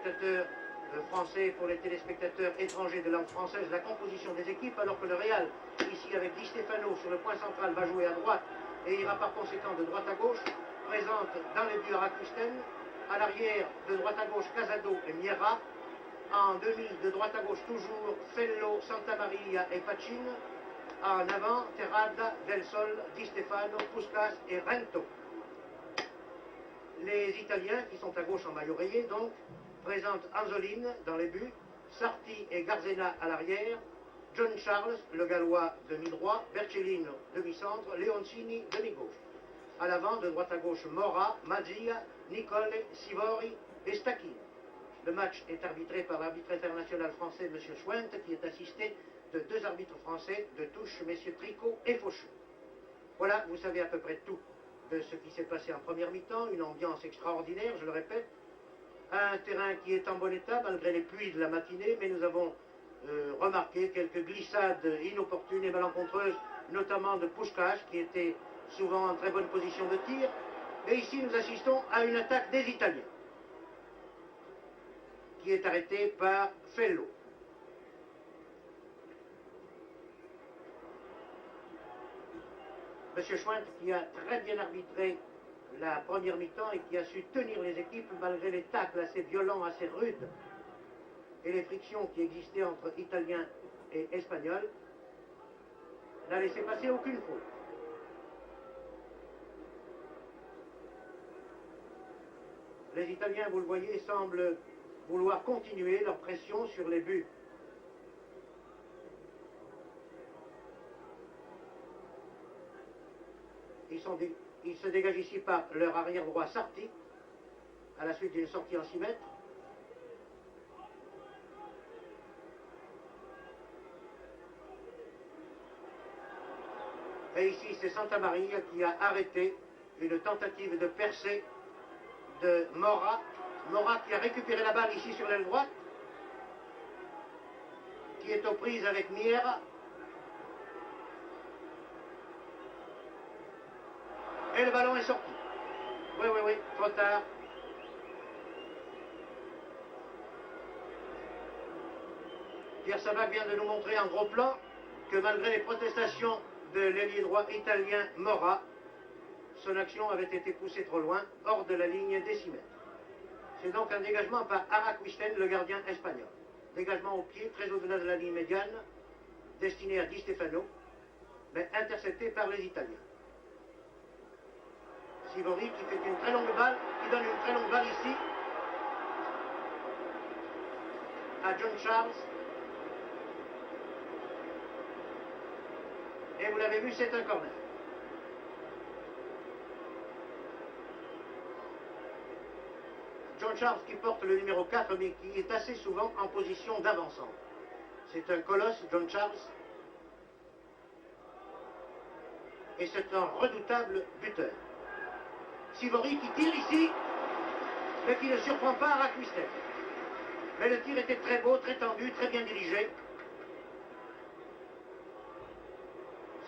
téléspectateurs français, pour les téléspectateurs étrangers de langue française, la composition des équipes, alors que le Real, ici avec Di Stefano sur le point central, va jouer à droite et ira par conséquent de droite à gauche, présente dans les buts Araquisten, à l'arrière de droite à gauche Casado et Miera, en demi de droite à gauche toujours Fello, Santamaria et Pacin, en avant Terrada, Del Sol, Di Stefano, Puskas et Rento. Les Italiens qui sont à gauche en maillot rayé donc présentent Anzolin dans les buts, Sarti et Garzena à l'arrière, John Charles, le Gallois demi-droit, Bercellino demi-centre, Leoncini demi-gauche. À l'avant, de droite à gauche, Mora, Mazzia, Nicole, Sivori et Stacchini. Le match est arbitré par l'arbitre international français, M. Schwent, qui est assisté de deux arbitres français de touche, M. Tricot et Faucheux. Voilà, vous savez à peu près tout de ce qui s'est passé en première mi-temps, une ambiance extraordinaire, je le répète, un terrain qui est en bon état malgré les pluies de la matinée, mais nous avons remarqué quelques glissades inopportunes et malencontreuses, notamment de Puskas, qui était souvent en très bonne position de tir. Et ici, nous assistons à une attaque des Italiens, qui est arrêtée par Fello. M. Schwent, qui a très bien arbitré la première mi-temps et qui a su tenir les équipes malgré les tacles assez violents, assez rudes, et les frictions qui existaient entre Italiens et Espagnols, n'a laissé passer aucune faute. Les Italiens, vous le voyez, semblent vouloir continuer leur pression sur les buts. Ils se dégagent ici par leur arrière droit Sarti, à la suite d'une sortie en 6 mètres. Et ici, c'est Santamaria qui a arrêté une tentative de percée de Mora. Mora qui a récupéré la balle ici sur l'aile droite, qui est aux prises avec Miera. Et le ballon est sorti. Oui, trop tard. Pierre Sabac vient de nous montrer en gros plan que malgré les protestations de l'ailier droit italien Mora, son action avait été poussée trop loin, hors de la ligne des 6 mètres. C'est donc un dégagement par Araquisten, le gardien espagnol. Dégagement au pied, très au-delà de la ligne médiane, destiné à Di Stefano, mais intercepté par les Italiens. Sivori qui fait une très longue balle, qui donne une très longue balle ici à John Charles. Et vous l'avez vu, c'est un corner. John Charles qui porte le numéro 4, mais qui est assez souvent en position d'avancement. C'est un colosse, John Charles. Et c'est un redoutable buteur. Sivori qui tire ici, mais qui ne surprend pas Araquisten. Mais le tir était très beau, très tendu, très bien dirigé.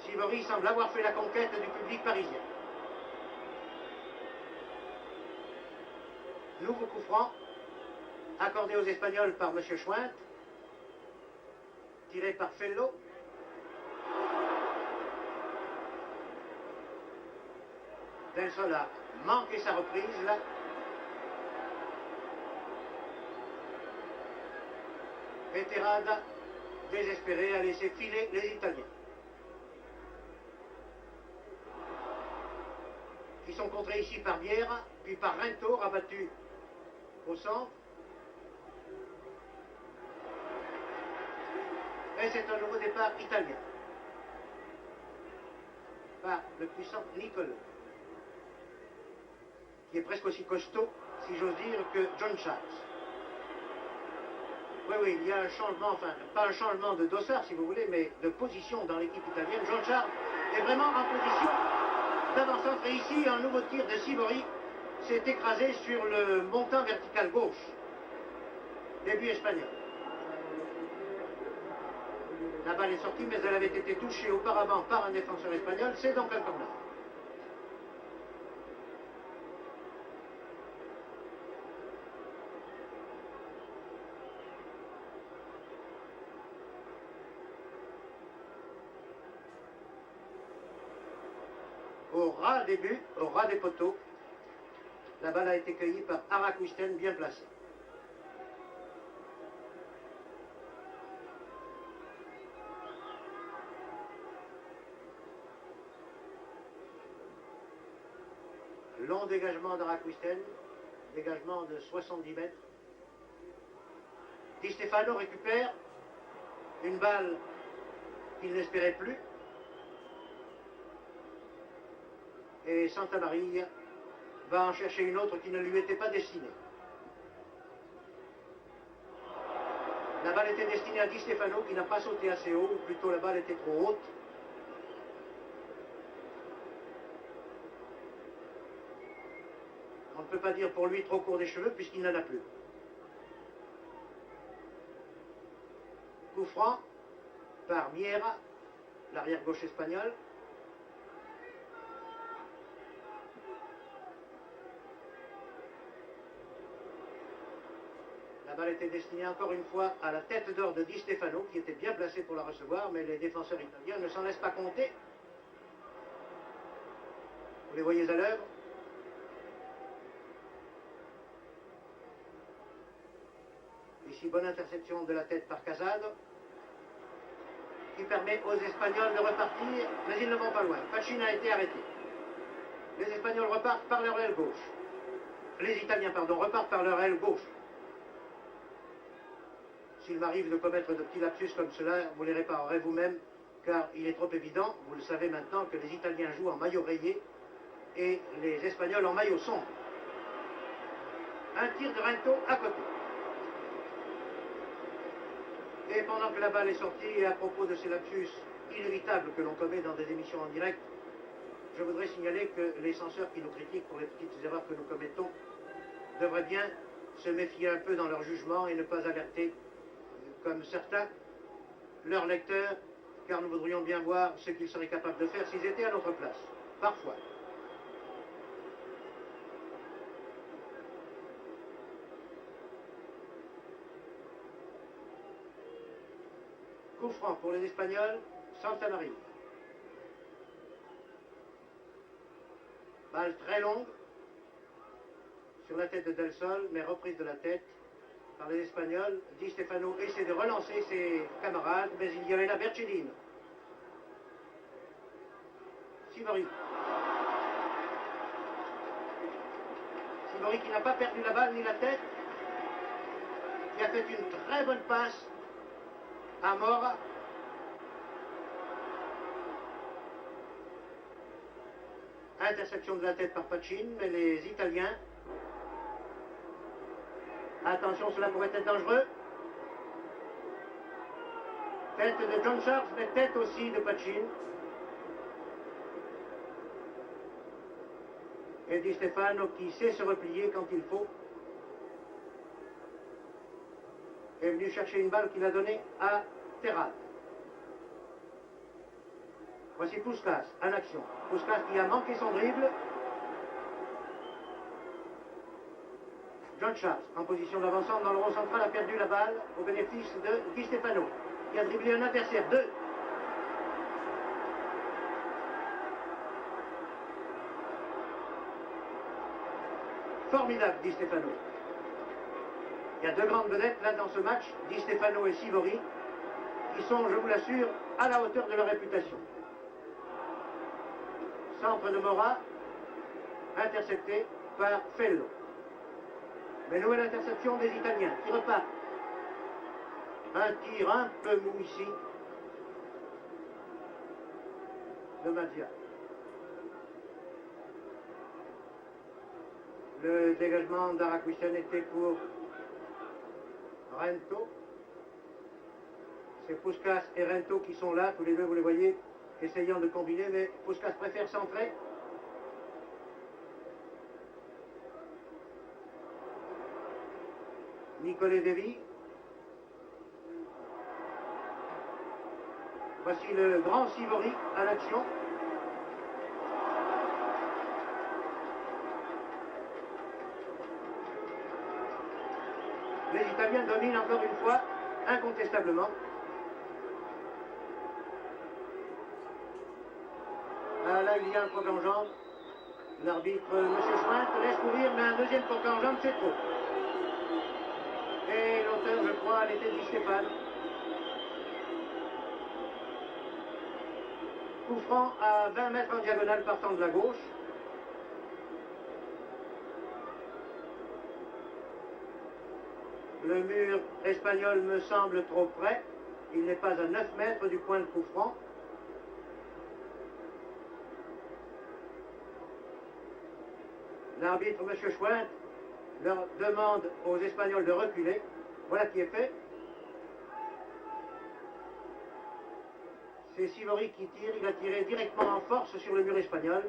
Sivori semble avoir fait la conquête du public parisien. Nouveau coup franc, accordé aux Espagnols par M. Schwent, tiré par Fello. Del Sol a manqué sa reprise là. Et Terrada, désespéré, a laissé filer les Italiens, qui sont contrés ici par Miera, puis par Rento, rabattu au centre. Et c'est un nouveau départ italien par le puissant Nicole, qui est presque aussi costaud, si j'ose dire, que John Charles. Oui, il y a un changement, enfin, pas un changement de dossard, si vous voulez, mais de position dans l'équipe italienne. John Charles est vraiment en position d'avant-centre. Et ici, un nouveau tir de Sivori s'est écrasé sur le montant vertical gauche. Début espagnol. La balle est sortie, mais elle avait été touchée auparavant par un défenseur espagnol. C'est donc un corner. au ras des buts, au ras des poteaux. La balle a été cueillie par Araquisten, bien placé. Long dégagement d'Araquisten, dégagement de 70 mètres. Di Stefano récupère une balle qu'il n'espérait plus. Et Santamaria va en chercher une autre qui ne lui était pas destinée. La balle était destinée à Di Stefano qui n'a pas sauté assez haut, ou plutôt la balle était trop haute. On ne peut pas dire pour lui trop court des cheveux puisqu'il n'en a plus. Coup franc par Miera, l'arrière gauche espagnol. La balle était destinée encore une fois à la tête d'or de Di Stefano qui était bien placé pour la recevoir, mais les défenseurs italiens ne s'en laissent pas compter. Vous les voyez à l'œuvre. Ici, bonne interception de la tête par Casado, qui permet aux Espagnols de repartir, mais ils ne vont pas loin. Pachin a été arrêté. Les Espagnols repartent par leur aile gauche. Les Italiens, pardon, repartent par leur aile gauche. S'il m'arrive de commettre de petits lapsus comme cela, vous les réparerez vous-même, car il est trop évident, vous le savez maintenant, que les Italiens jouent en maillot rayé et les Espagnols en maillot sombre. Un tir de Rento à côté. Et pendant que la balle est sortie, et à propos de ces lapsus inévitables que l'on commet dans des émissions en direct, je voudrais signaler que les censeurs qui nous critiquent pour les petites erreurs que nous commettons devraient bien se méfier un peu dans leur jugement et ne pas alerter, comme certains, leurs lecteurs, car nous voudrions bien voir ce qu'ils seraient capables de faire s'ils étaient à notre place, parfois. Coup franc pour les Espagnols, Santamaria. Balle très longue sur la tête de Del Sol, mais reprise de la tête par les Espagnols. Di Stefano essaie de relancer ses camarades, mais il y avait la Bercellino. Sivori. Sivori qui n'a pas perdu la balle ni la tête, qui a fait une très bonne passe à Mora. Interception de la tête par Pachin, mais les Italiens, attention, cela pourrait être dangereux. Tête de John Charles, mais tête aussi de Pachin. Et Di Stefano qui sait se replier quand il faut est venu chercher une balle qu'il a donnée à Terrade. Voici Puskas en action. Puskas qui a manqué son dribble. John Charles en position d'avancement dans le rond central a perdu la balle au bénéfice de Di Stefano qui a dribblé un adversaire. 2. Formidable Di Stefano. Il y a deux grandes vedettes là dans ce match, Di Stefano et Sivori, qui sont, je vous l'assure, à la hauteur de leur réputation. Centre de Mora, intercepté par Fello. Mais nouvelle interception des Italiens qui repartent. Un tir un peu mou ici de Mazia. Le dégagement d'Araquisten était pour Rento. C'est Puskas et Rento qui sont là, tous les deux, vous les voyez, essayant de combiner, mais Puskas préfère centrer. Nicolet Devi. Voici le grand Sivori à l'action. Les Italiens dominent encore une fois, incontestablement. Là, il y a un croc en jambe. L'arbitre, M. Schwint, laisse courir, mais un deuxième croc en jambe, c'est trop. Et l'auteur, je crois, l'était dit Stéphane. Coup franc à 20 mètres en diagonale partant de la gauche. Le mur espagnol me semble trop près. Il n'est pas à 9 mètres du point de coup franc. L'arbitre, M. Schwint, leur demande aux Espagnols de reculer. Voilà qui est fait. C'est Sivori qui tire. Il a tiré directement en force sur le mur espagnol.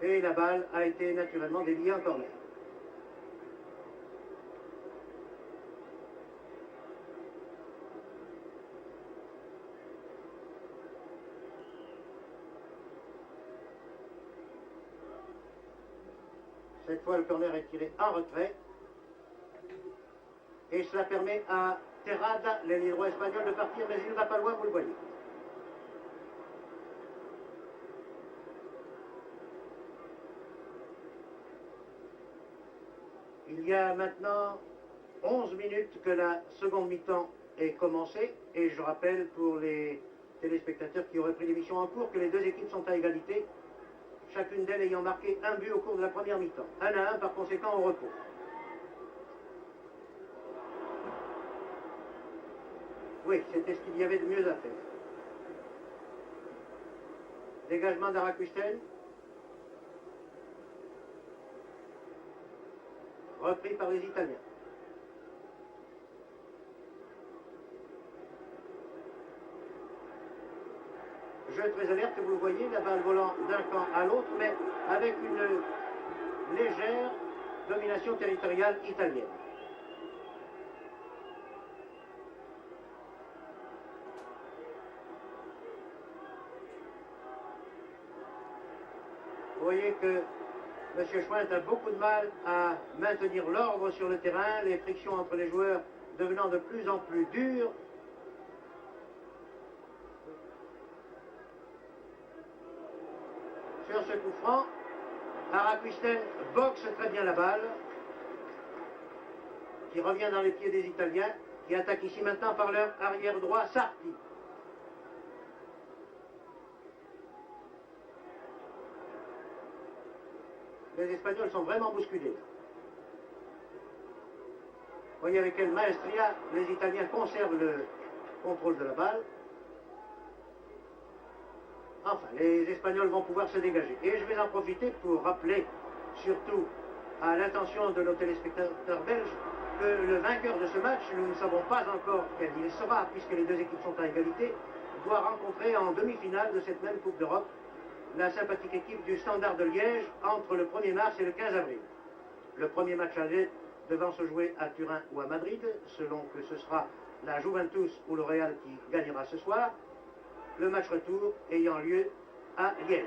Et la balle a été naturellement déviée en corner. Cette fois, le corner est tiré en retrait. Et cela permet à Terrada, l'ailier droit espagnol, de partir, mais il ne va pas loin, vous le voyez. Il y a maintenant 11 minutes que la seconde mi-temps est commencée. Et je rappelle pour les téléspectateurs qui auraient pris l'émission en cours que les deux équipes sont à égalité, chacune d'elles ayant marqué un but au cours de la première mi-temps. 1-1 par conséquent au repos. Oui, c'était ce qu'il y avait de mieux à faire. Dégagement d'Arakusten. Repris par les Italiens. Jeu très alerte, vous le voyez, la balle volant d'un camp à l'autre, mais avec une légère domination territoriale italienne. Vous voyez que M. Schwint a beaucoup de mal à maintenir l'ordre sur le terrain, les frictions entre les joueurs devenant de plus en plus dures. Sur ce coup franc, Arakusten boxe très bien la balle, qui revient dans les pieds des Italiens, qui attaquent ici maintenant par leur arrière droit, Sarti. Les Espagnols sont vraiment bousculés. Vous voyez avec quelle maestria les Italiens conservent le contrôle de la balle. Enfin, les Espagnols vont pouvoir se dégager. Et je vais en profiter pour rappeler, surtout à l'intention de nos téléspectateurs belges, que le vainqueur de ce match, nous ne savons pas encore quel il sera, puisque les deux équipes sont à égalité, doit rencontrer en demi-finale de cette même Coupe d'Europe la sympathique équipe du Standard de Liège entre le 1er mars et le 15 avril. Le premier match aller devant se jouer à Turin ou à Madrid, selon que ce sera la Juventus ou le Real qui gagnera ce soir. Le match retour ayant lieu à Liège.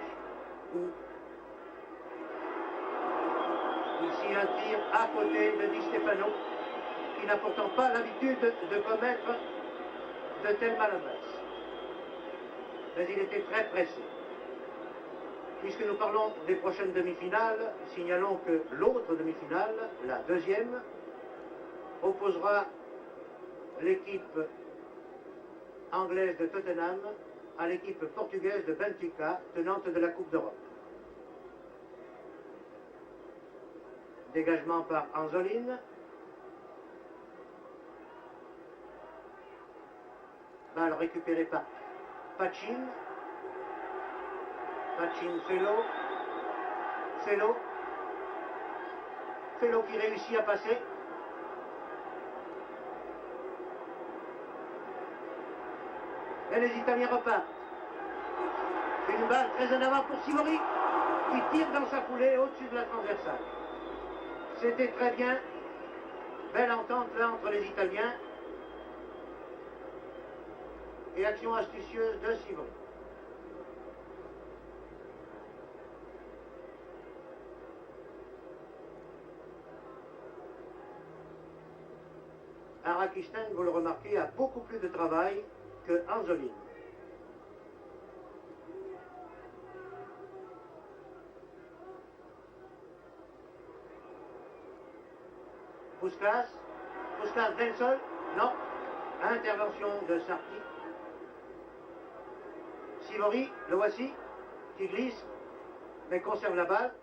Où ici un tir à côté de Di Stefano, qui n'a pourtant pas l'habitude de commettre de telles maladresses. Mais il était très pressé. Puisque nous parlons des prochaines demi-finales, signalons que l'autre demi-finale, la deuxième, opposera l'équipe anglaise de Tottenham à l'équipe portugaise de Benfica, tenante de la Coupe d'Europe. Dégagement par Anzolin. Balle récupérée par Pachin. Pachin, Felo qui réussit à passer. Et les Italiens repartent. Une balle très en avant pour Sivori, qui tire dans sa foulée au-dessus de la transversale. C'était très bien. Belle entente là entre les Italiens. Et action astucieuse de Sivori. Arakusten, vous le remarquez, a beaucoup plus de travail que Anzolin. Puskas. Puskas Del Sol. Non. Intervention de Sarti. Sivori, le voici, qui glisse, mais conserve la balle.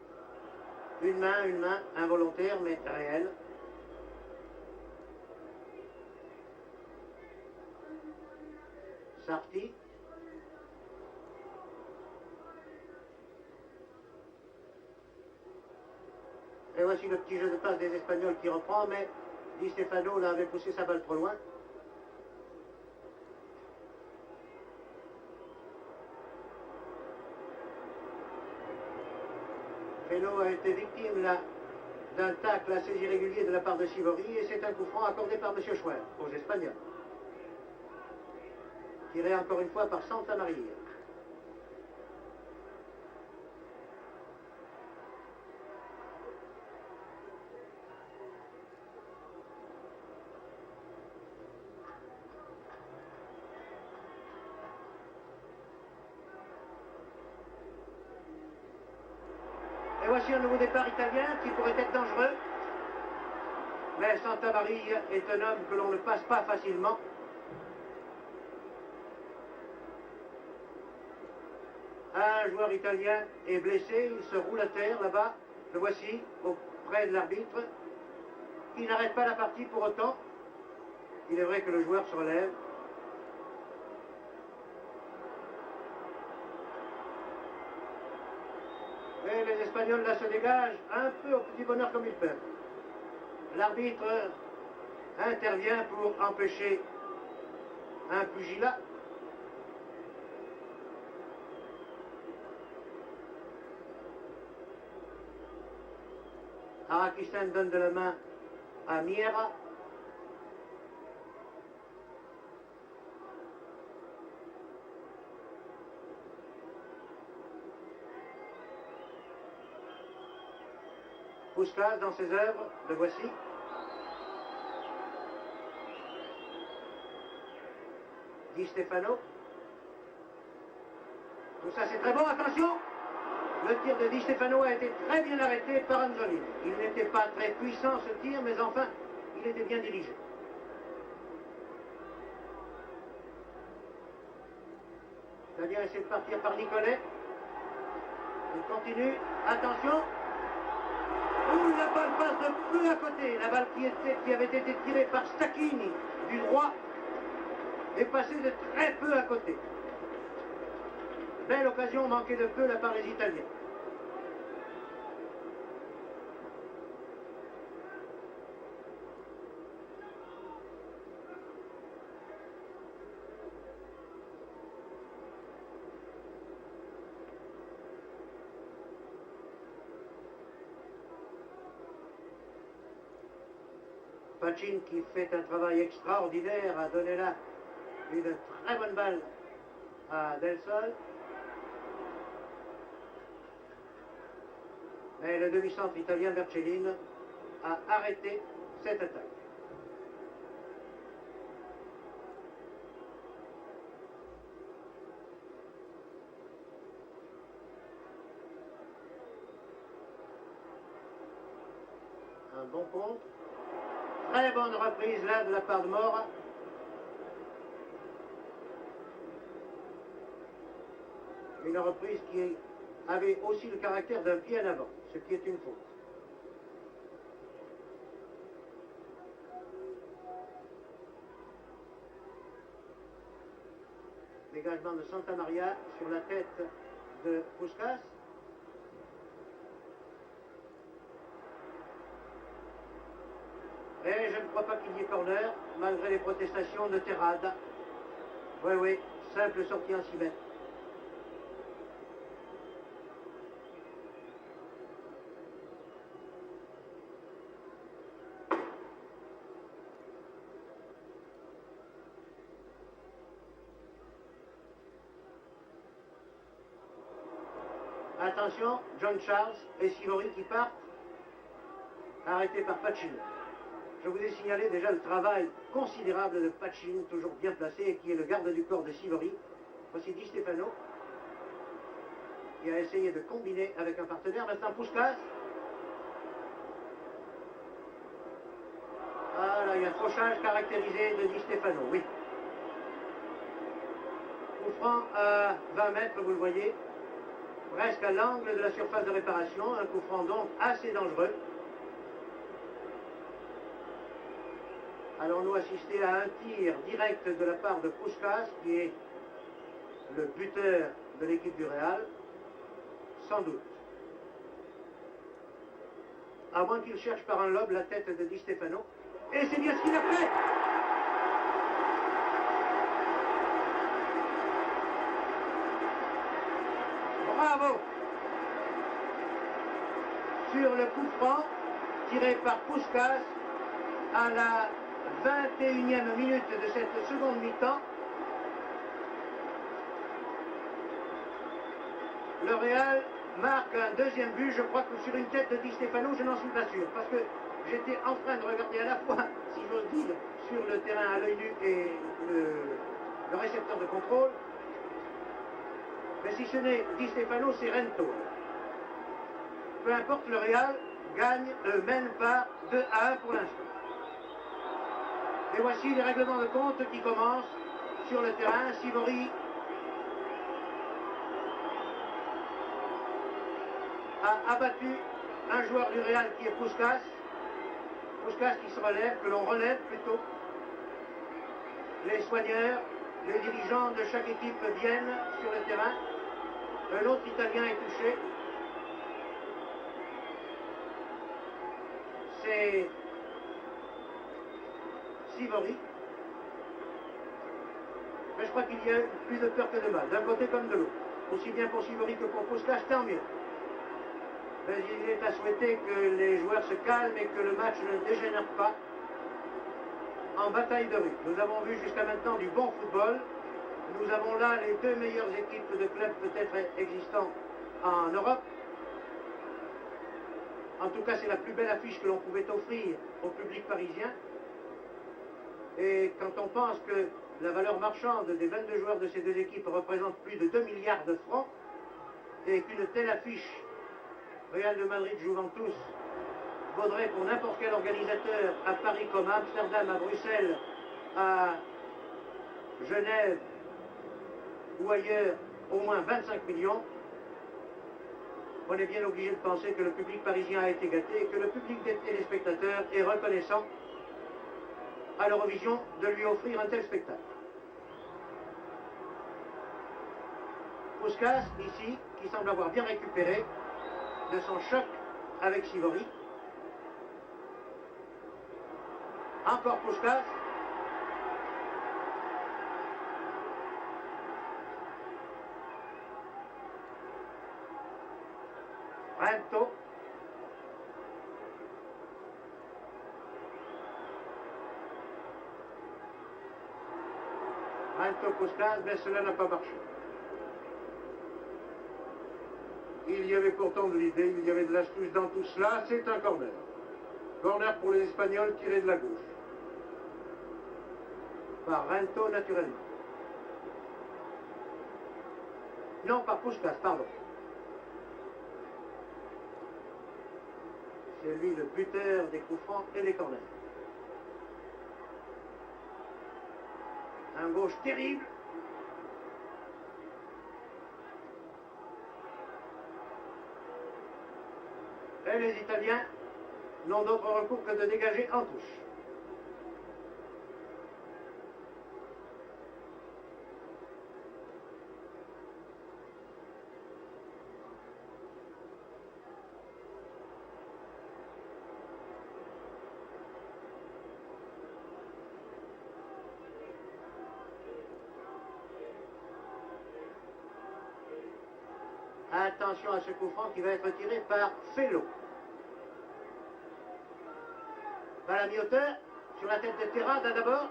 Une main, involontaire, mais réelle. Sarti. Et voici le petit jeu de passe des Espagnols qui reprend, mais Di Stefano là avait poussé sa balle trop loin. Fellow a été victime là d'un tacle assez irrégulier de la part de Sivori et c'est un coup franc accordé par M. Schwer aux Espagnols. Tiré encore une fois par Santa Maria. Et voici un nouveau départ italien qui pourrait être dangereux. Mais Santa Maria est un homme que l'on ne passe pas facilement. Un joueur italien est blessé, il se roule à terre là-bas. Le voici, auprès de l'arbitre, qui n'arrête pas la partie pour autant. Il est vrai que le joueur se relève. Et les Espagnols là se dégagent un peu au petit bonheur comme ils peuvent. L'arbitre intervient pour empêcher un pugilat. Arakistan donne de la main à Miera. Puskas dans ses œuvres, le voici. Di Stefano. Tout ça c'est très bon, attention! Le tir de Di Stefano a été très bien arrêté par Anzolin. Il n'était pas très puissant ce tir, mais enfin, il était bien dirigé. L'Italien essaie de partir par Nicolet. Il continue. Attention! Ouh, la balle passe de peu à côté. La balle qui avait été tirée par Stacchini du droit est passée de très peu à côté. Belle occasion manquée de peu de la part des Italiens. Pacin qui fait un travail extraordinaire a donné là une très bonne balle à Del Sol. Mais le demi-centre italien Bercellin a arrêté cette attaque. Un bon contre. Très bonne reprise là de la part de Mora. Une reprise qui avait aussi le caractère d'un pied en avant, ce qui est une faute. Dégagement de Santa Maria sur la tête de Puskas. Et je ne crois pas qu'il y ait corner, malgré les protestations de Terrade. Oui, simple sortie en 6 mètres. Attention, John Charles et Sivori qui partent, arrêtés par Pacin. Je vous ai signalé déjà le travail considérable de Pacin, toujours bien placé, et qui est le garde du corps de Sivori. Voici Di Stefano, qui a essayé de combiner avec un partenaire. Maintenant Puskas. et un fauchage caractérisé de Di Stefano, oui. Coup franc à 20 mètres, vous le voyez, presque à l'angle de la surface de réparation, un coup franc donc assez dangereux. Allons-nous assister à un tir direct de la part de Puskás, qui est le buteur de l'équipe du Real? Sans doute. À moins qu'il cherche par un lobe la tête de Di Stefano. Et c'est bien ce qu'il a fait! Bravo! Sur le coup franc, tiré par Puskás à la 21e minute de cette seconde mi-temps, le Real marque un deuxième but, je crois que sur une tête de Di Stefano, je n'en suis pas sûr, parce que j'étais en train de regarder à la fois, si j'ose dire, sur le terrain à l'œil nu et le récepteur de contrôle. Mais si ce n'est Di Stefano, c'est Rento. Peu importe, le Real gagne, mène par 2-1 pour l'instant. Et voici les règlements de compte qui commencent sur le terrain. Sivori a abattu un joueur du Real qui est Puskás. Puskás qui se relève, que l'on relève plutôt. Les soigneurs, les dirigeants de chaque équipe viennent sur le terrain. Un autre Italien est touché. C'est Sivori. Mais je crois qu'il y a plus de peur que de mal, d'un côté comme de l'autre. Aussi bien pour Sivori que pour Puskás, tant mieux. Mais il est à souhaiter que les joueurs se calment et que le match ne dégénère pas en bataille de rue. Nous avons vu jusqu'à maintenant du bon football. Nous avons là les deux meilleures équipes de clubs peut-être existants en Europe. En tout cas, c'est la plus belle affiche que l'on pouvait offrir au public parisien. Et quand on pense que la valeur marchande des 22 joueurs de ces deux équipes représente plus de 2 milliards de francs, et qu'une telle affiche Real de Madrid-Juventus vaudrait pour n'importe quel organisateur à Paris comme à Amsterdam, à Bruxelles, à Genève ou ailleurs au moins 25 millions, on est bien obligé de penser que le public parisien a été gâté et que le public des téléspectateurs est reconnaissant à l'Eurovision de lui offrir un tel spectacle. Puskás, ici, qui semble avoir bien récupéré de son choc avec Sivori. Encore Puskás. Rento. Rento Puskás, mais cela n'a pas marché. Il y avait pourtant de l'idée, il y avait de l'astuce dans tout cela. C'est un corner. Corner pour les Espagnols tiré de la gauche. Par Rento, naturellement. Non, par Puskás, pardon. C'est lui le buteur des coups francs et des corners. Un gauche terrible. Et les Italiens n'ont d'autre recours que de dégager en touche. Attention à ce coup franc qui va être tiré par Fello. À la mi-hauteur, sur la tête de Terrada d'abord.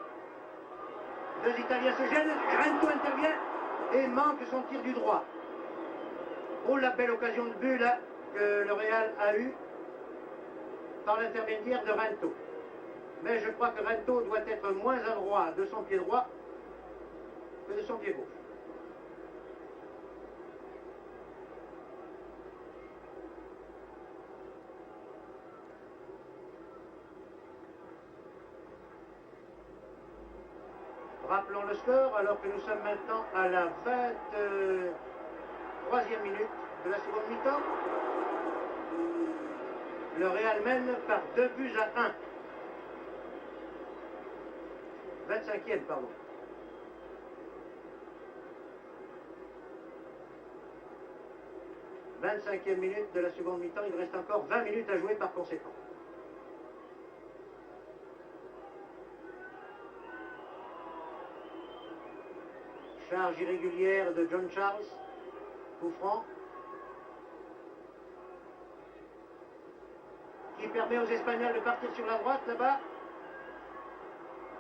Deux Italiens se gênent, Rento intervient et manque son tir du droit. Oh, la belle occasion de but là que le Real a eue par l'intermédiaire de Rento. Mais je crois que Rento doit être moins adroit de son pied droit que de son pied gauche. Rappelons le score alors que nous sommes maintenant à la 23e minute de la seconde mi-temps. Le Real mène par 2-1. 25e, pardon. « 25e minute de la seconde mi-temps, il reste encore 20 minutes à jouer par conséquent. Charge irrégulière de John Charles, coup franc, qui permet aux Espagnols de partir sur la droite là-bas.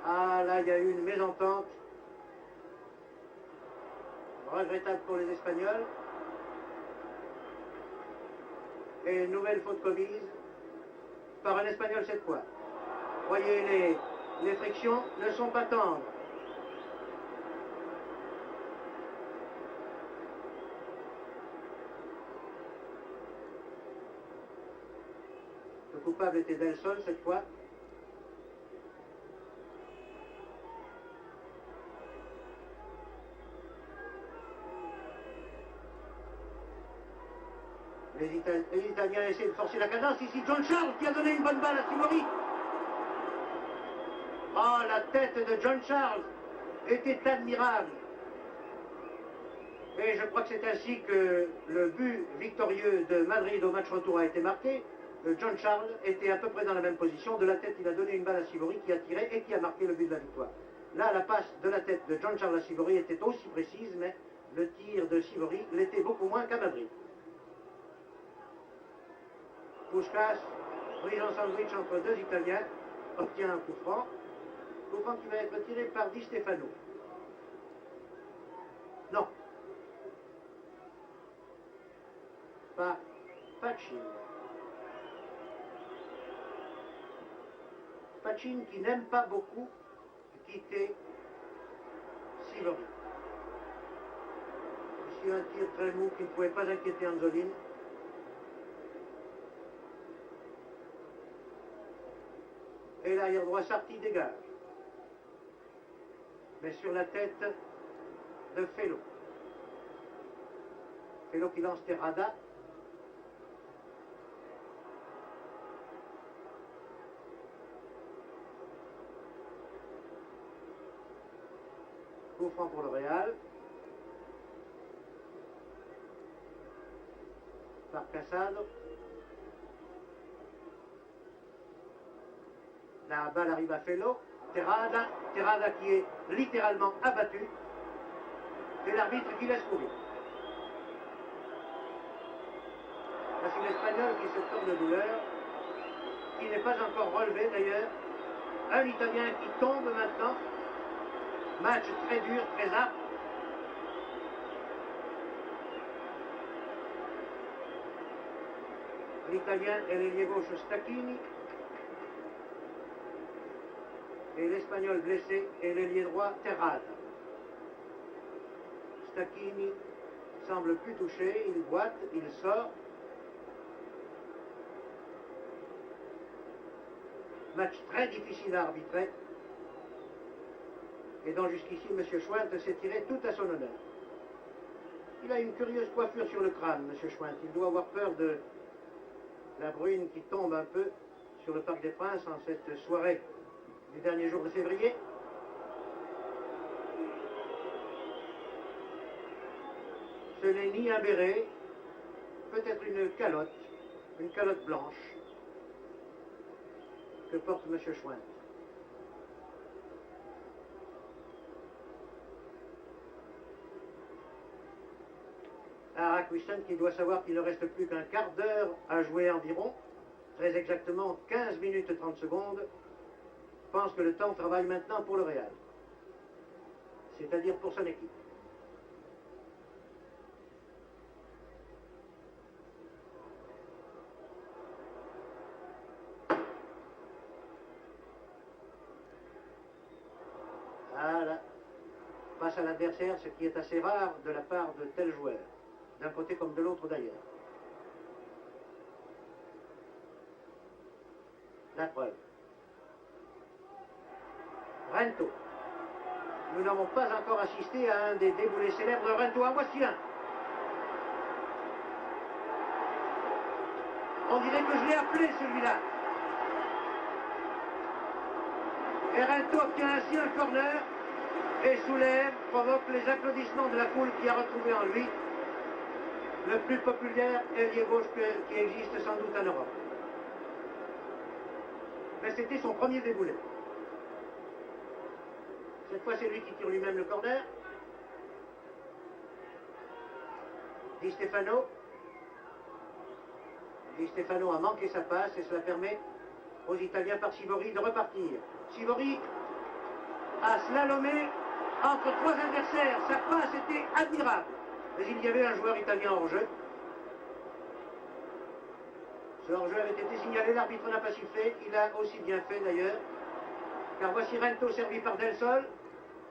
Ah là, il y a eu une mésentente. Regrettable pour les Espagnols. Et une nouvelle faute commise par un Espagnol cette fois. Voyez, les frictions ne sont pas tendres. Le coupable était Del Sol cette fois. Les Italiens essaient de forcer la cadence. Ici, John Charles qui a donné une bonne balle à Sivori. Oh, la tête de John Charles était admirable. Et je crois que c'est ainsi que le but victorieux de Madrid au match retour a été marqué. John Charles était à peu près dans la même position. De la tête, il a donné une balle à Sivori qui a tiré et qui a marqué le but de la victoire. Là, la passe de la tête de John Charles à Sivori était aussi précise, mais le tir de Sivori l'était beaucoup moins qu'à Madrid. Puskás, prise en sandwich entre deux Italiens, obtient un coup franc. Coup franc qui va être tiré par Di Stefano. Non. Par Pachin. Pachin qui n'aime pas beaucoup quitter Sivori. Ici un tir très mou qui ne pouvait pas inquiéter Anzolin. Et l'arrière droit Sarti dégage. Mais sur la tête de Felo. Felo qui lance Terrada. Coup franc pour le Real. Par Casado. La balle arrive à Felo. Terrada qui est littéralement abattu. Et l'arbitre qui laisse courir. Là, c'est l'Espagnol qui se tourne de douleur, qui n'est pas encore relevé d'ailleurs. Un Italien qui tombe maintenant. Match très dur, très âpre. L'Italien est l'ailier gauche Stacchini. Et l'Espagnol blessé est l'ailier droit Terrada. Stacchini semble plus touché, il boite, il sort. Match très difficile à arbitrer. Et donc jusqu'ici, M. Schwint s'est tiré tout à son honneur. Il a une curieuse coiffure sur le crâne, M. Schwint. Il doit avoir peur de la bruine qui tombe un peu sur le Parc des Princes en cette soirée du dernier jour de février. Ce n'est ni un béret, peut-être une calotte blanche que porte M. Schwint. Arak Wisten qui doit savoir qu'il ne reste plus qu'un quart d'heure à jouer environ, très exactement 15 minutes 30 secondes, pense que le temps travaille maintenant pour le Real, c'est-à-dire pour son équipe. Voilà, face à l'adversaire, ce qui est assez rare de la part de tels joueurs, d'un côté comme de l'autre d'ailleurs. La preuve. Rento. nous n'avons pas encore assisté à un des déboulés célèbres de Rento. En voici un. On dirait que je l'ai appelé celui-là. Et Rento obtient ainsi un corner et soulève, provoque les applaudissements de la foule qui a retrouvé en lui le plus populaire ailier gauche qui existe sans doute en Europe. Mais c'était son premier déboulé. Cette fois, c'est lui qui tire lui-même le corner. Di Stefano. Di Stefano a manqué sa passe et cela permet aux Italiens par Sivori de repartir. Sivori a slalomé entre trois adversaires. Sa passe était admirable. Mais il y avait un joueur italien hors jeu. Ce hors-jeu avait été signalé, l'arbitre n'a pas sifflé. Il a aussi bien fait d'ailleurs. Car voici Rento servi par Del Sol,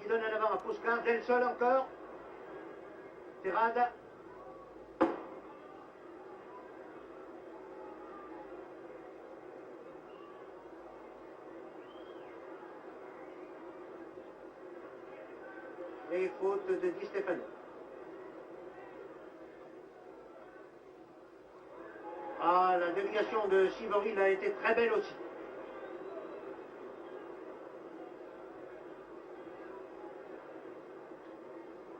qui donne un avant à Puskas. Del Sol encore. Terrada. Et faute de Di Stefano. Ah, la déviation de Sivori a été très belle aussi.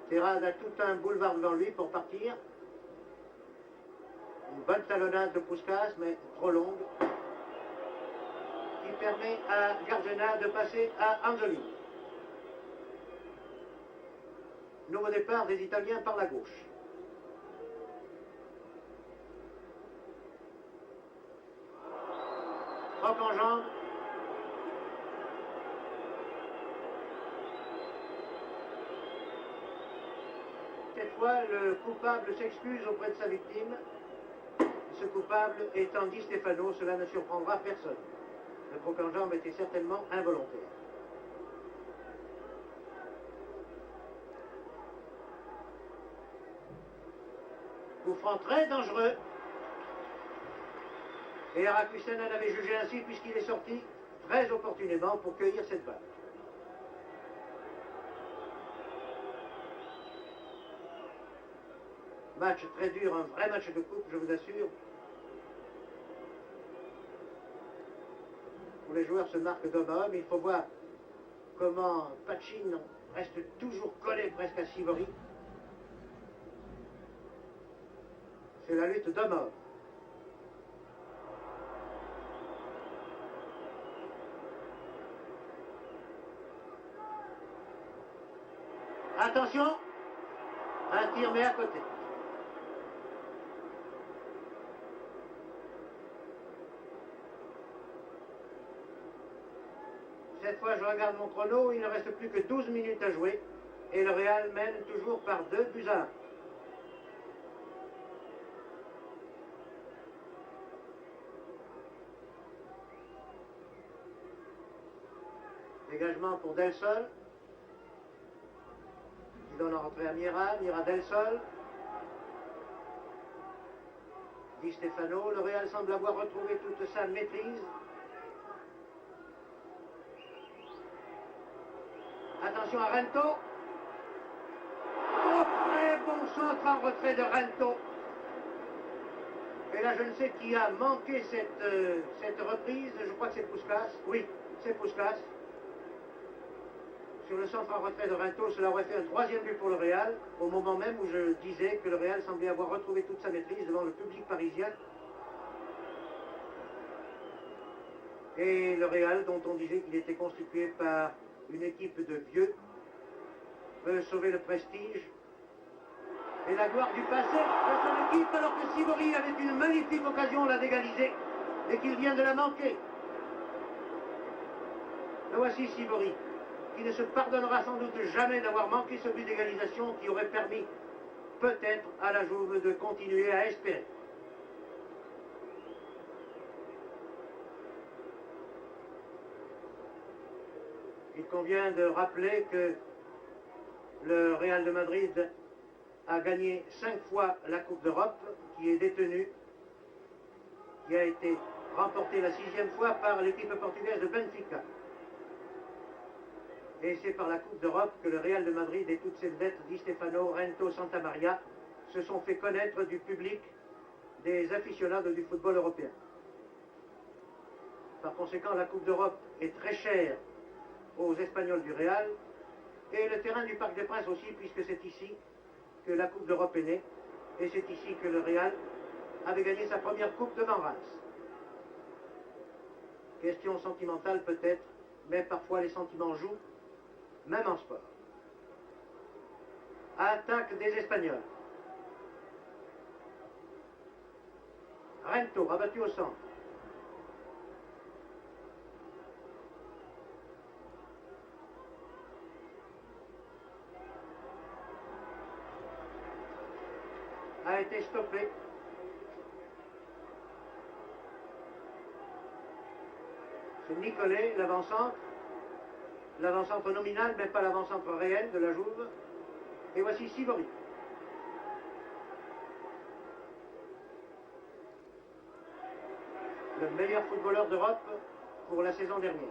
Terrade a tout un boulevard devant lui pour partir. Une bonne talonnade de Puskas, mais trop longue, qui permet à Garzena de passer à Anzolini. Nouveau départ des Italiens par la gauche. Rock en jambe. Cette fois, le coupable s'excuse auprès de sa victime. Ce coupable étant Di Stefano, cela ne surprendra personne. Le croc en jambe était certainement involontaire. Coup franc très dangereux. Et Arakusen en avait jugé ainsi puisqu'il est sorti très opportunément pour cueillir cette balle. Match très dur, un vrai match de coupe, je vous assure. Où les joueurs se marquent d'homme à homme. Il faut voir comment Pachin reste toujours collé presque à Sivori. C'est la lutte d'homme à homme. Attention, un tir mais à côté. Cette fois, je regarde mon chrono, il ne reste plus que 12 minutes à jouer et le Real mène toujours par 2-1. Dégagement pour Del Sol. Qui donne en rentrée à Mira. Mira Del Sol. Di Stefano. Le Real semble avoir retrouvé toute sa maîtrise. Attention à Rento. Oh, très bon centre en retrait de Rento. Et là, je ne sais qui a manqué cette reprise. Je crois que c'est Puskas. Oui, c'est Puskas. Sur le centre en retrait de Rento, cela aurait fait un troisième but pour le Real, au moment même où je disais que le Real semblait avoir retrouvé toute sa maîtrise devant le public parisien. Et le Real, dont on disait qu'il était constitué par une équipe de vieux, veut sauver le prestige et la gloire du passé de son équipe, alors que Sivori avait une magnifique occasion là d'égaliser et qu'il vient de la manquer. Le voici Sivori, qui ne se pardonnera sans doute jamais d'avoir manqué ce but d'égalisation qui aurait permis peut-être à la Juve de continuer à espérer. Il convient de rappeler que le Real de Madrid a gagné 5 fois la Coupe d'Europe, qui est détenue, qui a été remportée la 6e fois par l'équipe portugaise de Benfica. Et c'est par la Coupe d'Europe que le Real de Madrid et toutes ses vedettes, Di Stefano, Rento, Santamaria, se sont fait connaître du public des aficionados du football européen. Par conséquent, la Coupe d'Europe est très chère aux Espagnols du Real, et le terrain du Parc des Princes aussi, puisque c'est ici que la Coupe d'Europe est née, et c'est ici que le Real avait gagné sa première Coupe devant Reims. Question sentimentale peut-être, mais parfois les sentiments jouent, même en sport. Attaque des Espagnols. Rento, rabattu au centre. A été stoppé. C'est Nicolet, l'avant-centre nominal, mais pas l'avant-centre réel de la Jouve. Et voici Sivori. Le meilleur footballeur d'Europe pour la saison dernière.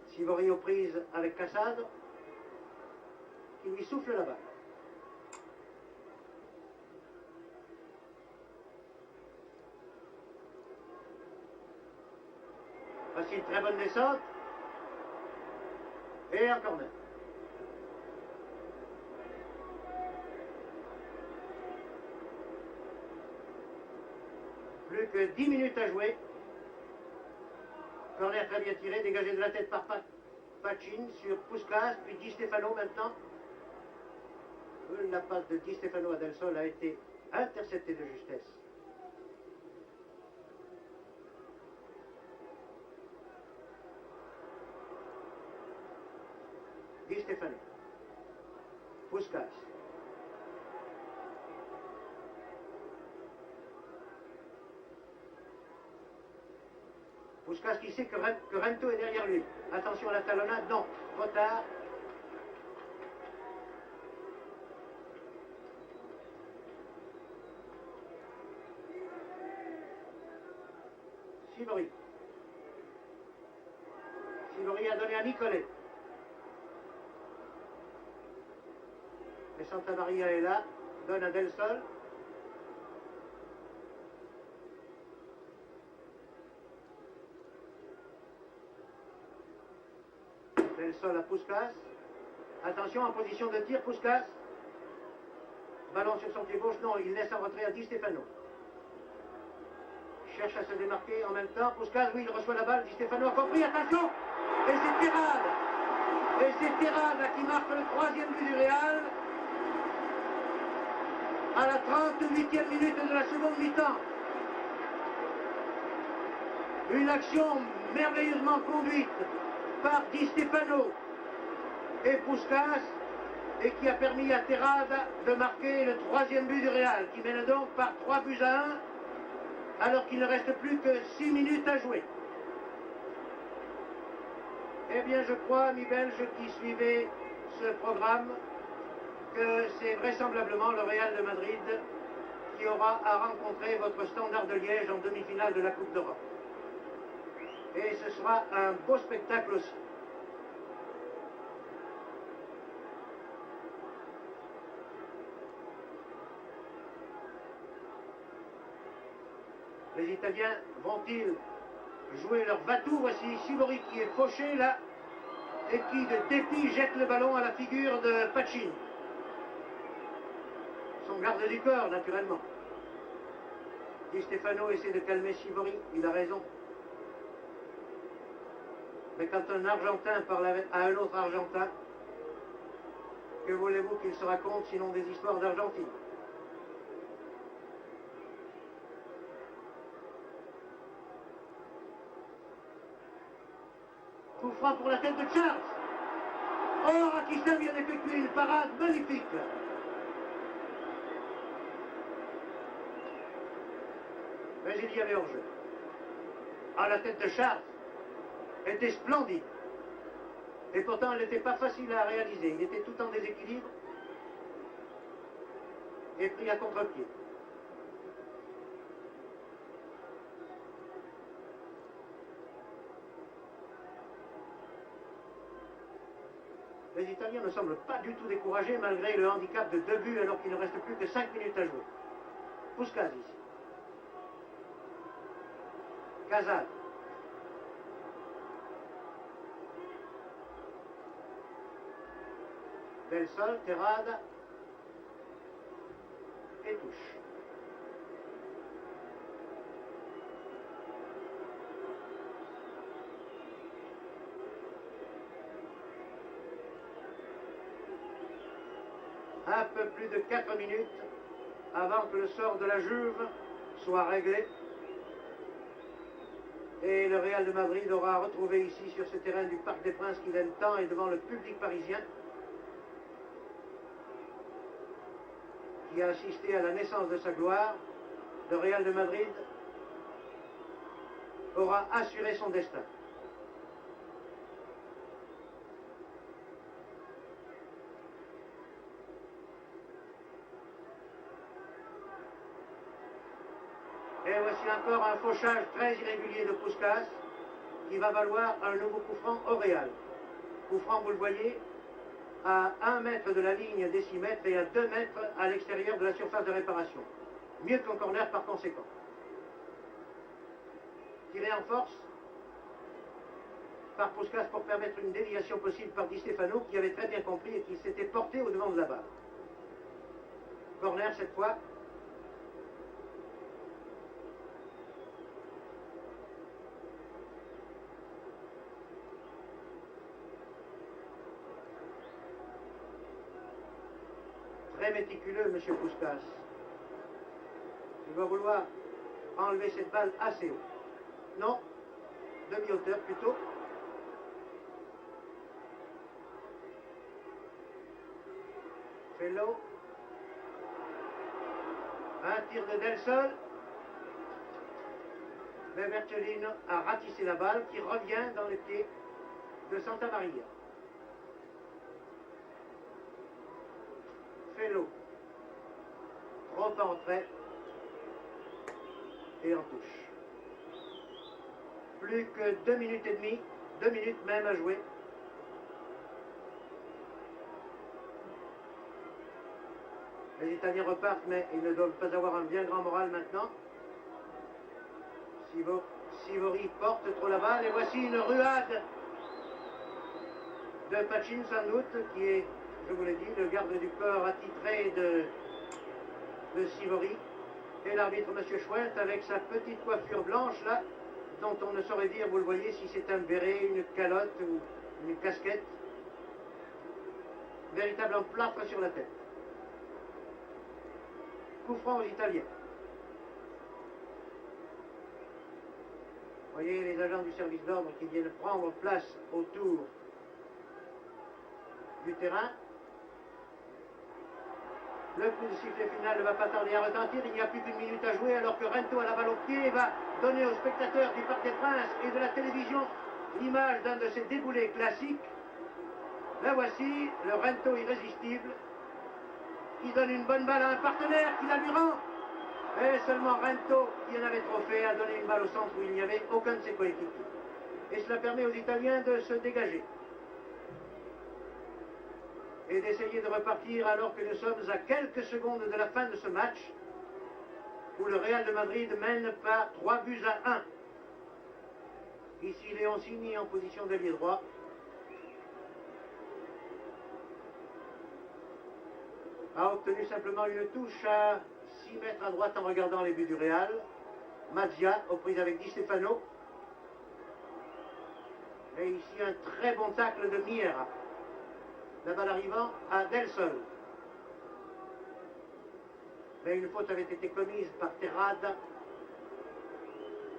Sivori aux prises avec Cassade, qui lui souffle la balle. Voici une très bonne descente. Et un corner. Plus que 10 minutes à jouer. Corner très bien tiré, dégagé de la tête par Pachin sur Puskas, puis Di Stefano maintenant. La passe de Di Stefano à Del Sol a été interceptée de justesse. Di Stefano. Puskas. Puskas qui sait que Rento est derrière lui. Attention à la talonnade, non, trop tard. Sivori. Sivori a donné à Nicolet. Et Santamaria est là, donne à Del Sol. Del Sol à Puskas. Attention en position de tir, Puskas. Ballon sur son pied gauche, non, il laisse en retrait à Di Stefano. Cherche à se démarquer en même temps. Puskas, oui, il reçoit la balle. Di Stefano a compris, attention. Et c'est Terrade. Et c'est Terrade qui marque le troisième but du Real. À la 38e minute de la seconde mi-temps. Une action merveilleusement conduite par Di Stefano et Puskas, et qui a permis à Terrade de marquer le troisième but du Real, qui mène donc par 3-1, alors qu'il ne reste plus que 6 minutes à jouer. Eh bien, je crois, amis belges qui suivez ce programme, que c'est vraisemblablement le Real de Madrid qui aura à rencontrer votre Standard de Liège en demi-finale de la Coupe d'Europe. Et ce sera un beau spectacle aussi. Les Italiens vont-ils jouer leur va-tout? Voici Sivori qui est fauché là et qui de dépit jette le ballon à la figure de Pachin. Son garde du corps, naturellement. Di Stefano essaie de calmer Sivori, il a raison. Mais quand un Argentin parle à un autre Argentin, que voulez-vous qu'il se raconte sinon des histoires d'Argentine? Coup franc pour la tête de Charles. Oh, Rakistan vient d'effectuer une parade magnifique. Mais il y avait hors-jeu. Ah, la tête de Charles était splendide. Et pourtant, elle n'était pas facile à réaliser. Il était tout en déséquilibre et pris à contre-pied. Les Italiens ne semblent pas du tout découragés malgré le handicap de 2 buts alors qu'il ne reste plus que 5 minutes à jouer. Puskás ici. Casal. Del Sol, Terrada. Et touche. Un peu plus de 4 minutes avant que le sort de la Juve soit réglé. Et le Real de Madrid aura retrouvé ici sur ce terrain du Parc des Princes qu'il aime tant et devant le public parisien qui a assisté à la naissance de sa gloire, le Real de Madrid aura assuré son destin. Et voici encore un fauchage très irrégulier de Puskás qui va valoir un nouveau coup franc au Real. Coup franc, vous le voyez, à 1 mètre de la ligne des 6 mètres et à 2 mètres à l'extérieur de la surface de réparation. Mieux qu'un corner par conséquent. Tiré en force par Puskás pour permettre une déviation possible par Di Stefano qui avait très bien compris et qui s'était porté au devant de la balle. Corner cette fois. Très méticuleux, M. Puskás. Il va vouloir enlever cette balle assez haut. Non, demi-hauteur plutôt. Fellow. Un tir de Del Sol. Mais Bertolino a ratissé la balle qui revient dans les pieds de Santa Maria. Fellow. Trop en retrait. Et en touche. Plus que 2 minutes et demie, 2 minutes même à jouer. Les Italiens repartent, mais ils ne doivent pas avoir un bien grand moral maintenant. Sivori porte trop la balle et voici une ruade de Pachin sans doute, qui est, je vous l'ai dit, le garde du corps attitré de Sivori. Et l'arbitre, M. Schwent, avec sa petite coiffure blanche là, dont on ne saurait dire, vous le voyez, si c'est un béret, une calotte ou une casquette. Véritable plâtre sur la tête. Coup franc aux Italiens. Vous voyez les agents du service d'ordre qui viennent prendre place autour du terrain. Le coup de sifflet final ne va pas tarder à retentir. Il n'y a plus qu'une minute à jouer alors que Rento a la balle au pied et va donner aux spectateurs du Parc des Princes et de la télévision l'image d'un de ses déboulés classiques. Là voici le Rento irrésistible qui donne une bonne balle à un partenaire qui la lui rend. Et seulement Rento, qui en avait trop fait, a donné une balle au centre où il n'y avait aucun de ses coéquipiers. Et cela permet aux Italiens de se dégager et d'essayer de repartir alors que nous sommes à quelques secondes de la fin de ce match où le Real de Madrid mène par 3 buts à 1. Ici Leoncini en position d'ailier droit. A obtenu simplement une touche à 6 mètres à droite en regardant les buts du Real. Mazzia aux prises avec Di Stefano. Et ici un très bon tacle de Miera. La balle arrivant à Del Sol. Mais une faute avait été commise par Terrada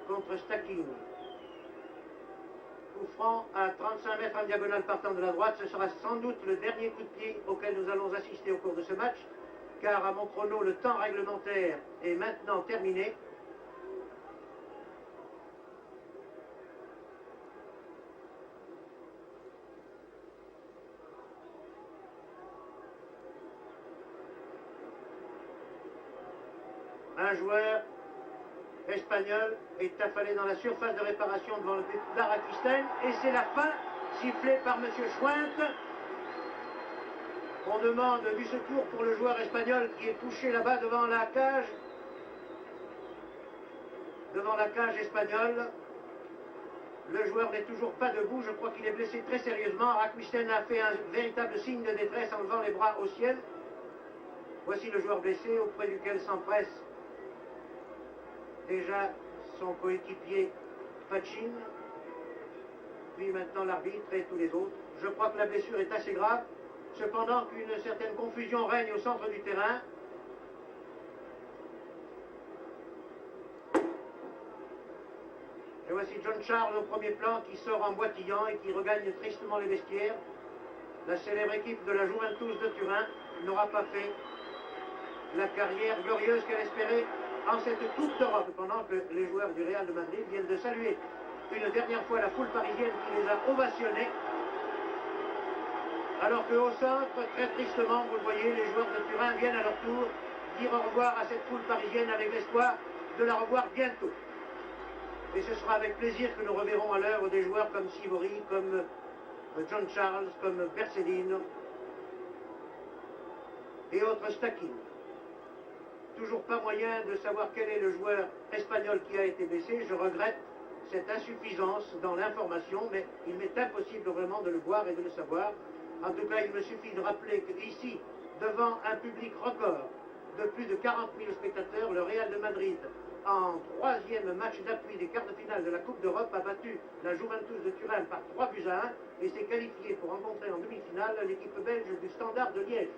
contre Stacchini. Coup franc à 35 mètres en diagonale partant de la droite. Ce sera sans doute le dernier coup de pied auquel nous allons assister au cours de ce match, car à mon chrono, le temps réglementaire est maintenant terminé. Un joueur espagnol est affalé dans la surface de réparation devant le but d'Arakistan et c'est la fin, sifflée par M. Schwent. On demande du secours pour le joueur espagnol qui est couché là-bas devant la cage. Devant la cage espagnole. Le joueur n'est toujours pas debout. Je crois qu'il est blessé très sérieusement. Rakusten a fait un véritable signe de détresse en levant les bras au ciel. Voici le joueur blessé auprès duquel s'empresse déjà son coéquipier Pachin. Puis maintenant l'arbitre et tous les autres. Je crois que la blessure est assez grave. Cependant qu'une certaine confusion règne au centre du terrain. Et voici John Charles au premier plan qui sort en boitillant et qui regagne tristement les vestiaires. La célèbre équipe de la Juventus de Turin n'aura pas fait la carrière glorieuse qu'elle espérait en cette Coupe d'Europe, pendant que les joueurs du Real de Madrid viennent de saluer une dernière fois la foule parisienne qui les a ovationnés. Alors qu'au centre, très tristement, vous le voyez, les joueurs de Turin viennent à leur tour dire au revoir à cette foule parisienne avec l'espoir de la revoir bientôt. Et ce sera avec plaisir que nous reverrons à l'œuvre des joueurs comme Sivori, comme John Charles, comme Bercellino et autres Stachin. Toujours pas moyen de savoir quel est le joueur espagnol qui a été blessé. Je regrette cette insuffisance dans l'information, mais il m'est impossible vraiment de le voir et de le savoir. En tout cas, il me suffit de rappeler qu'ici, devant un public record de plus de 40 000 spectateurs, le Real de Madrid, en troisième match d'appui des quarts de finale de la Coupe d'Europe, a battu la Juventus de Turin par 3-1 et s'est qualifié pour rencontrer en demi-finale l'équipe belge du Standard de Liège.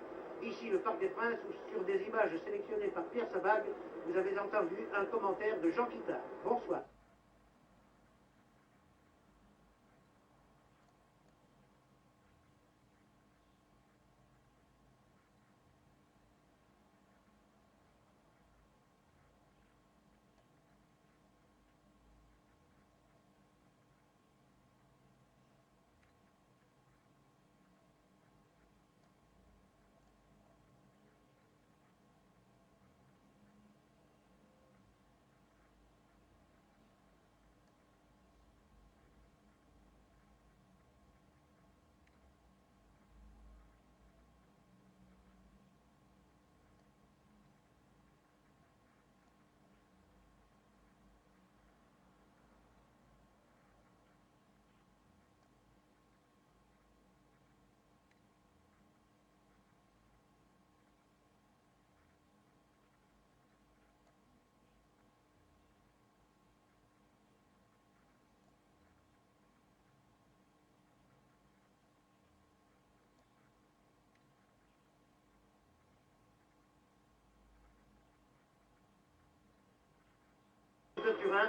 Ici, le Parc des Princes, où sur des images sélectionnées par Pierre Sabag, vous avez entendu un commentaire de Jean Quittard. Bonsoir. De Turin.